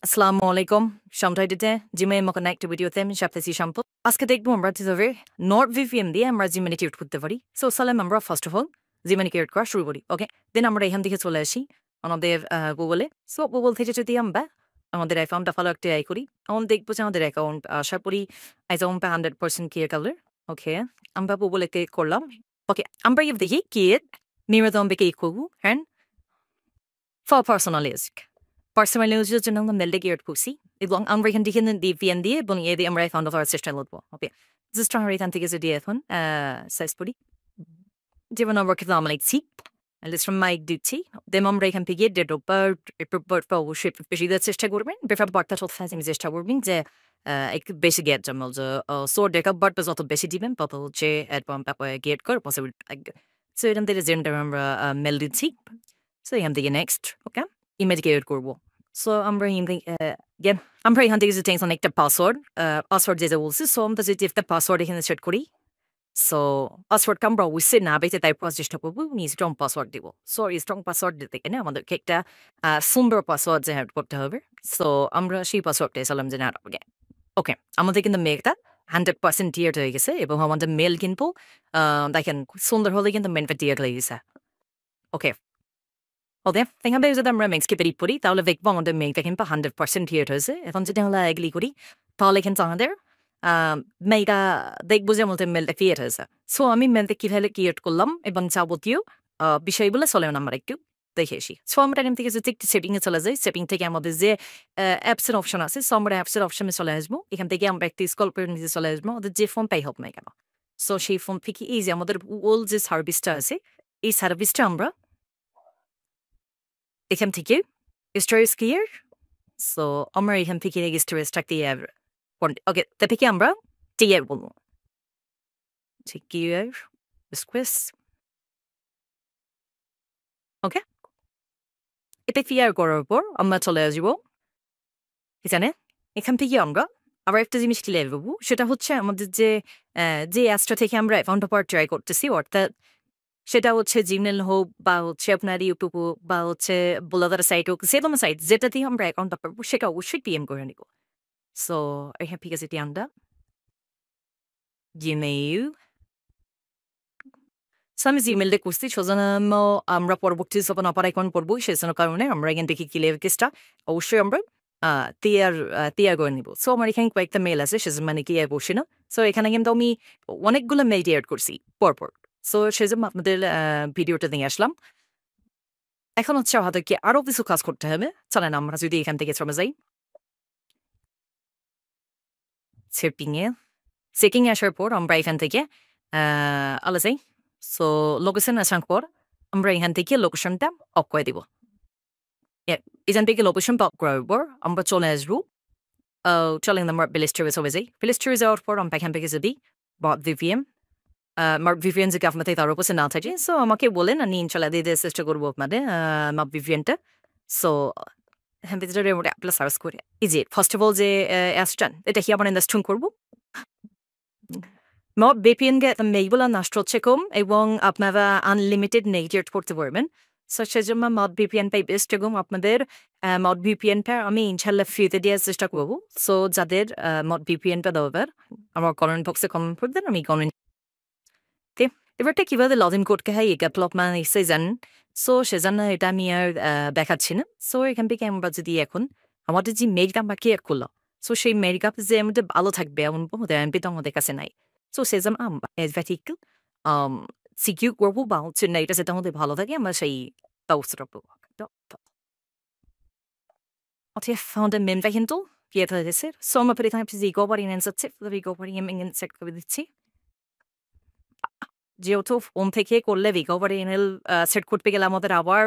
Assalamualaikum. Shamtai dite Jime mo connect video them shaptesi shampoo. Aske dekbo আমরা tizove NordVPN দিয়ে আমরা Gemini create করতে পারি। So সালাম আমরা first of all Gemini create করা শুরু করি। ওকে, দেন আমরা এখান থেকে চলে আসি আমাদের গুগলে। সো গুগল থেকে যদি আমরা আমাদের অ্যাকাউন্টটা ফলো একটা করি, তখন দেখবো যে আমাদের অ্যাকাউন্ট আশা করি অ্যাকাউন্ট 100% ক্লিয়ার কালার। ওকে, আমরা গুগলে ক্লিক করলাম। ওকে, আমরা এর দেখি ক্রিয়েট নির্বাচন ক্লিক করব হ্যাঁ for personalistic. Personalistic জন্য আমরা মেলটা ক্রিয়েট করছি এবং আমরা এখান থেকে VPN দিয়ে এবং এ দিয়ে আমরা অ্যাকাউন্ট অফ সিস্টেম লড়বো। ওকে, জাস্ট আমরা এখান থেকে যদি এখন সার্চ করি যেমন আমরা খেলাম লাইছি লিস্ট ফ্রম মাই ডিউটি দেন আমরা এখান থেকে ডেট অফ বার্থ অবশ্যই বেশি দেওয়ার চেষ্টা করবেন। বেফার বার্থটা চলতে আমি চেষ্টা করবেন যে একটু বেশি গেট জন্য যে সোর ডেট অফ বার্থ যত বেশি দিবেন তত হচ্ছে এরপর তারপরে গেট কর পসিবল। সো এখান থেকে জেন্ডার আমরা মেল দিচ্ছি। সো এখান থেকে নেক্সট ওকে ইমেজ ক্রিয়েট করবো। সো আমরা আমরা এখান থেকে যদি একটা পাসওয়ার্ড যেটা বলছি সো আমরা যদি একটা পাসওয়ার্ড এখানে সেট করি সো পাসওয়ার্ডটা আমরা অবশ্যই না বেঁচে তাই চেষ্টা করবো স্ট্রং পাসওয়ার্ড দিব। সো এই স্ট্রং পাসওয়ার্ড দিতে গেলে আমাদেরকে একটা সুন্দর পাসওয়ার্ড জেনারেট করতে হবে। সো আমরা সেই পাসওয়ার্ডটা এসলাম জেনারেট হবে। ওকে, আমাদের কিন্তু মেলটা 100% ক্লিয়ার হয়ে গেছে এবং আমাদের মেল কিন্তু দেখেন সুন্দর হলে কিন্তু মেলটা ক্লিয়ার হয়ে গেছে। ওকে, ওকে, এখানে যদি আমরা মেক্সকে পেরিট করি তাহলে দেখবো আমাদের মেলটা কিন্তু 100% ক্লিয়ার হয়েছে। এখন যদি আমরা এগ্রি করি তাহলে কিন্তু আমাদের মেলটা দেখবো যে আমাদের মেলটা ক্লিয়ার হয়েছে। সো আমি মেলটা কীভাবে ক্রিয়েট করলাম এবং যাবতীয় বিষয়গুলো চলে আমরা একটু দেখে আসি। সো আমরা এখান থেকে যদি একটু সেটিংয়ে চলে যাই, সেটিং থেকে আমাদের যে অ্যাপসের অপশন আছে সো আমরা অ্যাপসের অপশনে চলে আসবো। এখান থেকে আমরা একটু স্ক্রল করে নিচে চলে আসবো আমাদের যে ফোন পাই হোক না কেন। সো সেই ফোন থেকে এই যে আমাদের ওল যে সার্ভিসটা আছে এই সার্ভিসটা আমরা এখান থেকে স্টোরেজ ক্লিয়ার। সো আমরা এখান থেকে স্টোরেজটা ক্লিয়ার ওকে তা থেকে আমরা ক্লিয়ার বলবো ক্লিয়ার রিকোয়েস্ট। ওকে, এটা ক্লিয়ার করার পর আমরা চলে আসবো এখানে। এখান থেকে আমরা আবার একটা জিনিস ক্লিয়ার করবো, সেটা হচ্ছে আমাদের যে অ্যাপসটা থেকে আমরা অ্যাকাউন্ট অফার ট্রাই করতেছি অর্থাৎ সেটা হচ্ছে জিমেল হোক বা হচ্ছে আপনার ইউটিউব হোক বা হচ্ছে ব্লগার সাইট হোক যে কোনো সাইট যেটা দিয়ে আমরা অ্যাকাউন্টটা পারবো সেটা অবশ্যই পিএম করে নিব। সো এখান থেকে যেটি আমরা জিমেইল সো আমি জিমেলটা করছি সেজন্য আমরা পরবর্তী যখন অপার অ্যাকাউন্ট করবো সেজন্য কারণে আমরা এখান থেকে ক্লিয়ার কেসটা অবশ্যই আমরা তিয়ার করে নিব। সো আমার এখানে কয়েকটা মেল আছে সেজন্য মানে ক্লিয়ার করছি না। সো এখানে কিন্তু আমি অনেকগুলো মেল ক্লিয়ার করছি পরপর। সো সেজন্য আপনাদের ভিডিওটা নিয়ে আসলাম। এখন হচ্ছে আমাদেরকে আরো কিছু কাজ করতে হবে। চলেন আমরা যদি এখান থেকে চলে যাই সেটিং এ আসার পর আমরা এখান থেকে আলো যাই। সো লোকেশন আসার পর আমরা এখান থেকে লোকেশনটা অফ করে দিব। এখান থেকে লোকেশন অফ করার পর আমরা চলে আসবো চলেন আমরা প্লে স্টোরে চলে যাই। প্লে স্টোরে যাওয়ার পর আমরা এখান থেকে যদি VPN যে আপনাদের তার উপর না থাকে সো আমাকে বলেন আমি ইনশাল্লাহ দিয়ে দেওয়ার চেষ্টা করবো আপনাদের VPN-টা। সো এখান থেকে যদি আমরা অ্যাপটা সার্চ করি এই যে ফার্স্ট অফ অল যে অ্যাপসটা এটা কি আমরা ইনস্টল করবো। VPN কে মেইলগুলো নষ্ট হচ্ছে কম এবং আপনারা আনলিমিটেড নেট করতে পারবেন। সো সেজন্য VPN পাই বেস্ট এবং আপনাদের VPN-টা আমি ইনশাল্লাহ ফ্রিতে দেওয়ার চেষ্টা করবো। সো যাদের VPN-টা দরকার আমার কমেন্ট বক্সে কমেন্ট করবেন, আমি কমেন্ট এবারটা কীভাবে লগ ইন করতে হয় এই আপনার নিশ্চয়ই জানেন। সো সেজন্য এটা আমি আর দেখাচ্ছি না। সো এখান থেকে আমরা যদি এখন আমাদের যে মেইলটা আমরা ক্রিয়েট করলাম সো সেই মেইলটা যে আমাদের ভালো থাকবে এমন এমপি তো আমাদের কাছে নাই। সো সেজন্য আমরা একটু সিকিউর করবো বা হচ্ছে না এটা যেটা আমাদের ভালো থাকে আমরা সেই ব্যবস্থাটা করবো। আমাদের মেমটা কিন্তু ক্রিয়েট হয়ে গেছে। সো আমরা এখানে রিকভারি যাচ্ছে রিকভারি সেট করে দিচ্ছি। যেহেতু ফোন থেকে করলে রিকভারি ইমেল সেট করতে গেলে আমাদের আবার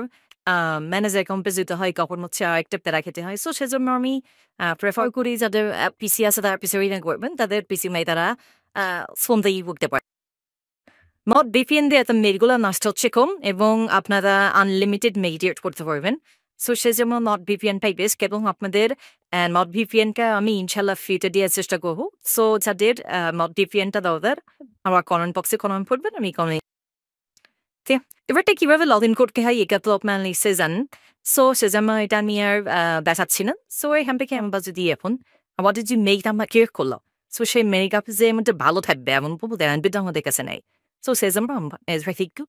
ম্যানেজার অ্যাকাউন্টে যেতে হয়, কখন হচ্ছে আরেকটা প্যারা খেতে হয়। সো সেজন্য আমি প্রেফার করি যাদের পিসি আছে তারা পিসি রিটার্ন করবেন, তাদের পিসি নাই তারা ফোন থেকেই করতে পারে। VPN দিয়ে এত মেলগুলো নষ্ট হচ্ছে কম এবং আপনারা আনলিমিটেড মেডিটেট করতে পারবেন। সো সেজন্য VPN পাই বেস্ট এবং আপনাদের VPN-টা আমি ইনশাল্লাহ ফ্রিতে দেওয়ার চেষ্টা করবো। সো যাদের VPN-টা দরকার আমার কমেন্ট বক্সে কমেন্ট করবেন, আমি কমেন্ট এবারটা কিভাবে লগ ইন করতে হয় এটা তো আপনারা নিশ্চয়ই জানেন সো সেজন্য এটা আমি আর দেখাচ্ছি না সো এখান থেকে আমরা যদি এখন আমাদের যে মেইলটা আমরা ক্রিয়েট করলাম সো সেই মেইলটা যে আমাদের ভালো থাকবে এমন দেন বিধ আমাদের কাছে নেই সো সেজন্য আমরা একটু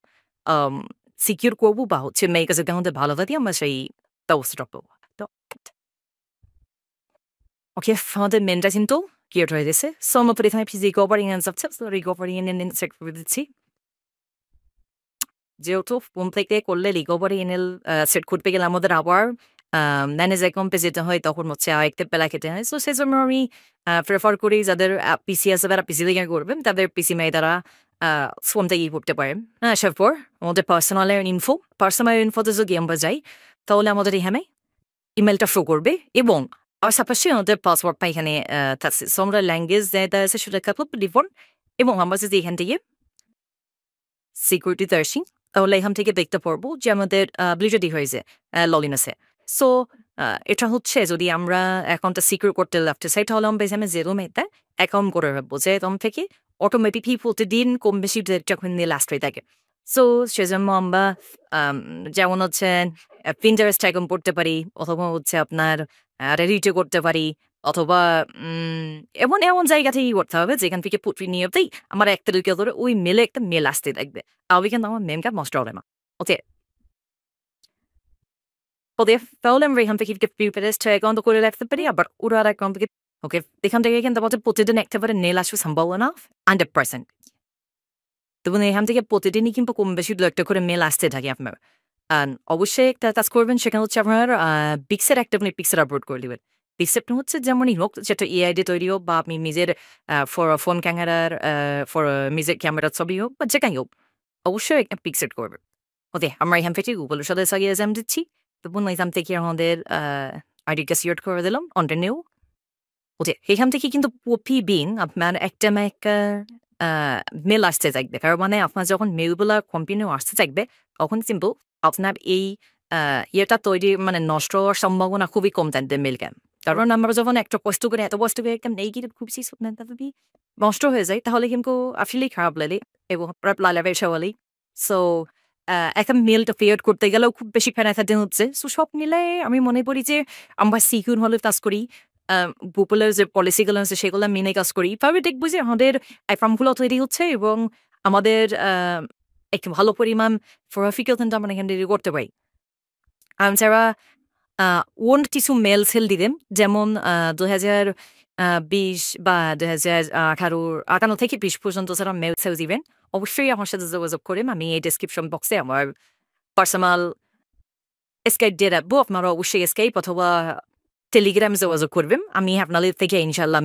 সিকিউর করবো বা হচ্ছে মেইল কাছে আমাদের ভালো থাকে আমরা সেই ব্যবস্থাটা করবো তো ওকে আমাদের মেনটা কিন্তু ক্রিয়েট হয়ে গেছে সো আমরা প্রথমে রিকভারিং অ্যান্ড সাবসেপ্ট রিকভারিং এন্ড চেক করে দিচ্ছি যেহেতু ফোন থেকে করলে রিকভারি ইমেল সেট করতে গেলে আমাদের আবার ম্যানেজ অ্যাকাউন্টে যেতে হয় তখন হচ্ছে আরেকটা বেলা খেতে হয় সো সেই জন্য আমি প্রেফার করি যাদের পিসি আছে তারা পিসি থেকে করবেন তাদের পিসি মেয়ে তারা ফোন থেকেই করতে পারেন আসার পর আমাদের পার্সোনাল ইনফোতে যদি আমরা যাই তাহলে আমাদের এখানে ইমেলটা শো করবে এবং পাশাপাশি আমাদের পাসওয়ার্ডটা এখানে থাকছে সো আমরা ল্যাঙ্গুয়েজ যেটা আছে সেটা কাপড় ডিফল্ট এবং আমরা যদি এখান থেকে সিকিউরিটিতে আসি তাহলে এখান থেকে দেখতে পারবো যে আমাদের ব্লিজারডি হয়েছে লগ ইন আছে সো এটা হচ্ছে যদি আমরা অ্যাকাউন্টটা সিকিউর করতে লাগতে চাই তাহলে আমরা এখানে জেরো মেতে অ্যাকাউন্ট করে রাখবো যে তখন থেকে অটোমেটিকলি প্রতিদিন কম বেশি যখন নিয়ে লাস্ট হয়ে থাকে সো সেজন্য আমরা যেমন হচ্ছে প্রিন্টারেস্ট অ্যাকাউন্ট করতে পারি অথবা হচ্ছে আপনার রেডিটে করতে পারি অথবা এমন এমন জায়গা থেকেই করতে হবে যেখান থেকে প্রতিনিয়তই আমার একটা দুইটা ধরে ওই মেলে একটা মেল আসতে থাকবে তাহলে কিন্তু আমার মেমটা নষ্ট হবে না ওকে তাহলে আমরা এখান থেকে প্রিপারেস্ট অ্যাকাউন্ট করে রাখতে পারি আবার ওরা অ্যাকাউন্ট থেকে ওকে এখান থেকে কিন্তু আমাদের প্রতিদিন একেবারে নেল আসবে সম্ভাবনা 100% তখন এখান থেকে প্রতিদিনই কিন্তু কম বেশি দু একটা করে মেল আসতে থাকে আপনার অবশ্যই একটা কাজ করবেন সেখানে হচ্ছে আপনার পিক্সের একটা আপনি পিক্সের আপলোড করে দেবেন পিক্সেপটা হচ্ছে যেমনই হোক যেটা এআইডি তৈরি হোক বা আপনি নিজের ফোন ক্যামেরার নিজের ক্যামেরার ছবি হোক বা যেটাই হোক অবশ্যই একটা পিক্সেট করবেন ওকে আমরা এখান থেকে গুগলের সাথে সাগিয়ে এক্সাম দিচ্ছি তখন এখান থেকে আমাদের আইডিটা সিলেক্ট করে দিলাম অন্টারনেও ওকে এখান থেকে কিন্তু প্রতিদিন আপনার একটা মেল আসতে থাকবে কারণ মানে আপনার যখন মেলগুলো কন্টিনিউ আসতে থাকবে তখন কিন্তু আপনার এই ইয়েটা তৈরি মানে নষ্ট হওয়ার সম্ভাবনা খুবই কম থাকবে মেলকে কারণ আমরা যখন একটা কষ্ট করে এত কষ্ট করে একটা নেই কিন্তু খুব যদি নষ্ট হয়ে যায় তাহলে কিন্তু আসলেই খারাপ লাগে এবং লালে বেশাওয়ালি সো একটা মেলটা ক্রিয়েট করতে গেলেও খুব বেশি ফেনাফেটে হচ্ছে সো সব মিলে আমি মনে করি যে আমরা সিকিউর হলে কাজ করি গুগলের যে পলিসিগুলো আছে সেগুলো মেনে কাজ করি তবে দেখবো যে আমাদের অ্যাকাউন্টগুলো তৈরি হচ্ছে এবং আমাদের একটু ভালো পরিমাণ প্রফিটও কিন্তু আমরা এখান থেকে করতে পারি যারা ওন কিছু মেল সেল দিবেন যেমন 2020 বা 2018 থেকে 20 পর্যন্ত যারা মেল সেল দিবেন অবশ্যই আমার সাথে যোগাযোগ করেন আমি এই ডেসক্রিপশন বক্সে আমার পার্সোনাল স্কাইপ দিয়ে রাখবো আপনারা অবশ্যই স্কাইপ অথবা টেলিগ্রাম যোগাযোগ করবেন আমি আপনাদের থেকে ইনশাল্লাহ